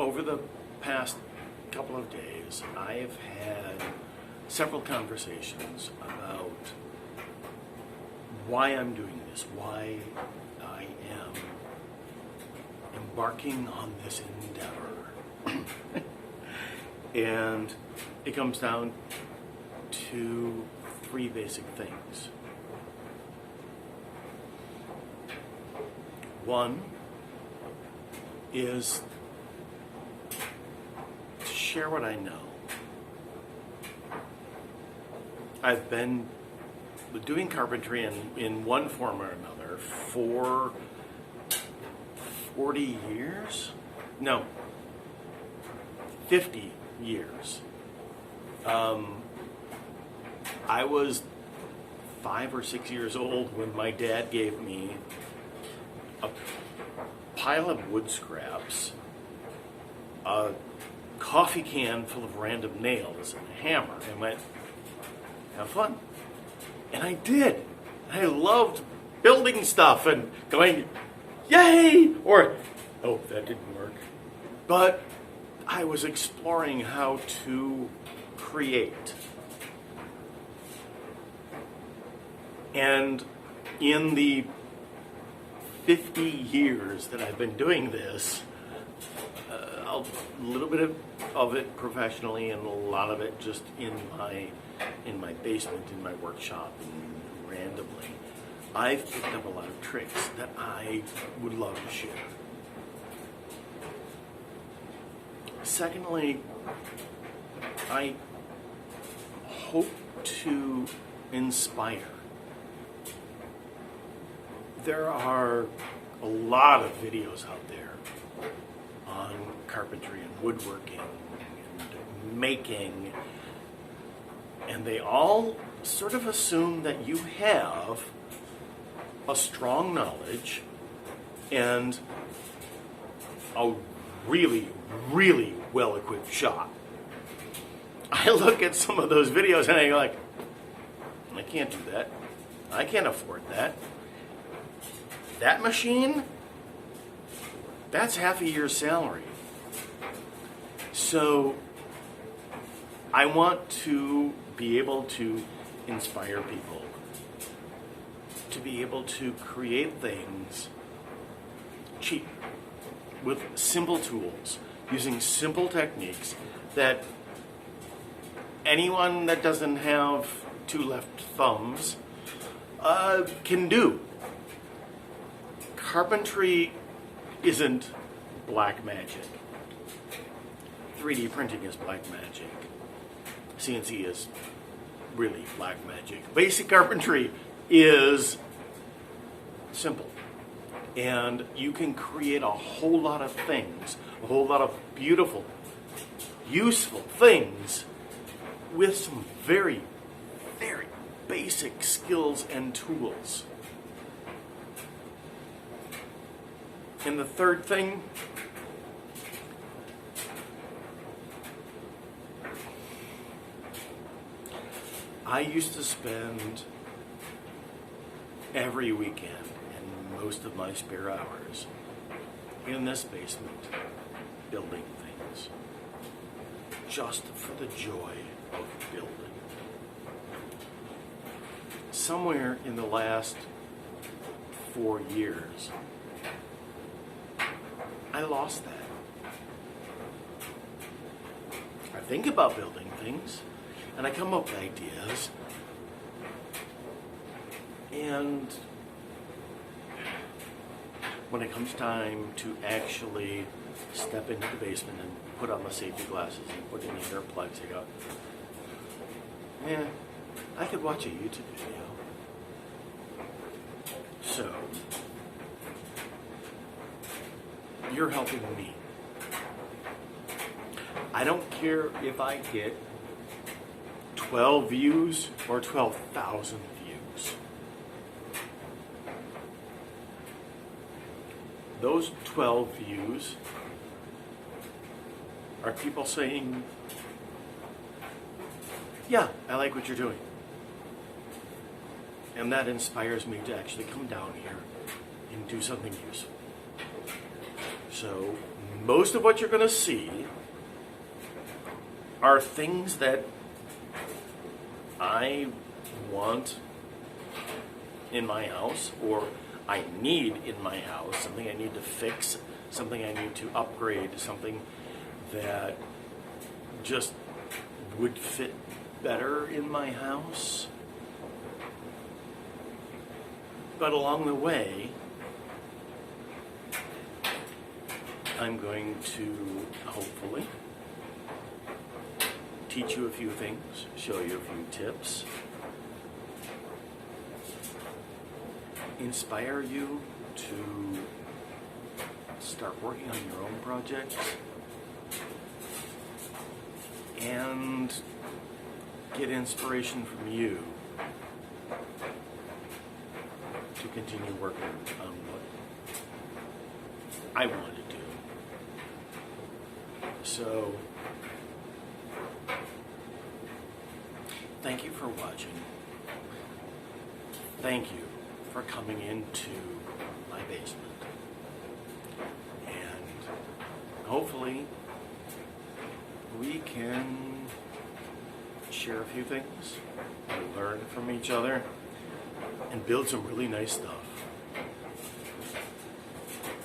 over the past couple of days, I've had several conversations about why I'm doing this, why I am embarking on this endeavor. And it comes down to three basic things. One is to share what I know. I've been doing carpentry in one form or another for 40 years? No, 50 years. I was 5 or 6 years old when my dad gave me a pile of wood scraps, a coffee can full of random nails, and a hammer, and went, have fun. And I did. I loved building stuff and going, yay! Or, oh, that didn't work. But I was exploring how to create. And in the 50 years that I've been doing this, a little bit of it professionally and a lot of it just in my basement, in my workshop, and randomly, I've picked up a lot of tricks that I would love to share. Secondly, I hope to inspire. There are a lot of videos out there on carpentry and woodworking and making, and they all sort of assume that you have a strong knowledge and a really, really well-equipped shop. I look at some of those videos and I go like, I can't do that. I can't afford that. That machine, that's half a year's salary. So I want to be able to inspire people, to be able to create things cheap, with simple tools, using simple techniques that anyone that doesn't have two left thumbs can do. Carpentry isn't black magic. 3D printing is black magic. CNC is really black magic. Basic carpentry is simple. And you can create a whole lot of things, a whole lot of beautiful, useful things with some very, very basic skills and tools. And the third thing, I used to spend every weekend and most of my spare hours in this basement building things, just for the joy of building. Somewhere in the last 4 years, I lost that. I think about building things, and I come up with ideas, and when it comes time to actually step into the basement and put on the safety glasses and put in the earplugs, I go, yeah, I could watch a YouTube video. So, you're helping me. I don't care if I get 12 views or 12,000 views. Those 12 views are people saying, yeah, I like what you're doing. And that inspires me to actually come down here and do something useful. So most of what you're going to see are things that I want in my house, or I need in my house, something I need to fix, something I need to upgrade, something that just would fit better in my house. But along the way, I'm going to hopefully teach you a few things, show you a few tips, inspire you to start working on your own projects, and get inspiration from you to continue working on what I want to do. So, thank you for watching. Thank you for coming into my basement. And hopefully we can share a few things and learn from each other and build some really nice stuff.